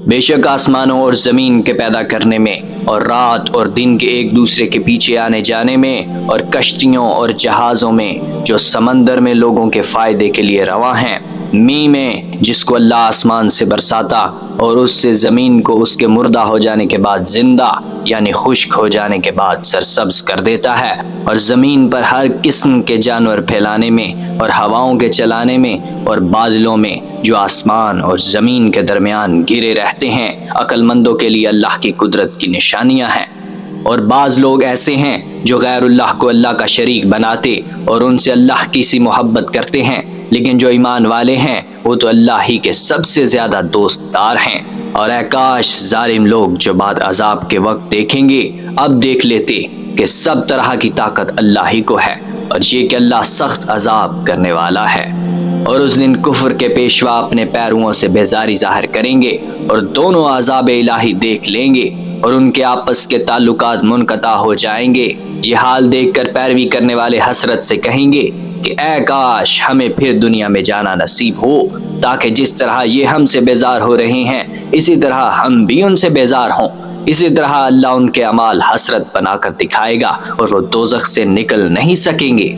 بے شک آسمانوں اور زمین کے پیدا کرنے میں اور رات اور دن کے ایک دوسرے کے پیچھے آنے جانے میں اور کشتیوں اور جہازوں میں جو سمندر میں لوگوں کے فائدے کے لیے رواں ہیں، می میں جس کو اللہ آسمان سے برساتا اور اس سے زمین کو اس کے مردہ ہو جانے کے بعد زندہ یعنی خشک ہو جانے کے بعد سرسبز کر دیتا ہے، اور زمین پر ہر قسم کے جانور پھیلانے میں اور ہواؤں کے چلانے میں اور بادلوں میں جو آسمان اور زمین کے درمیان گرے رہتے ہیں، عقل مندوں کے لیے اللہ کی قدرت کی نشانیاں ہیں۔ اور بعض لوگ ایسے ہیں جو غیر اللہ کو اللہ کا شریک بناتے اور ان سے اللہ کی سی محبت کرتے ہیں، لیکن جو ایمان والے ہیں وہ تو اللہ ہی کے سب سے زیادہ دوست دار ہیں۔ اور اے کاش ظالم لوگ جو بعد عذاب کے وقت دیکھیں گے اب دیکھ لیتے کہ سب طرح کی طاقت اللہ ہی کو ہے، اور یہ کہ اللہ سخت عذاب کرنے والا ہے۔ اور اس دن کفر کے پیشوا اپنے پیرووں سے بیزاری ظاہر کریں گے اور دونوں عذاب الہی دیکھ لیں گے اور ان کے آپس کے تعلقات منقطع ہو جائیں گے۔ یہ حال دیکھ کر پیروی کرنے والے حسرت سے کہیں گے کہ اے کاش ہمیں پھر دنیا میں جانا نصیب ہو، تاکہ جس طرح یہ ہم سے بیزار ہو رہے ہیں اسی طرح ہم بھی ان سے بیزار ہوں۔ اسی طرح اللہ ان کے اعمال حسرت بنا کر دکھائے گا اور وہ دوزخ سے نکل نہیں سکیں گے۔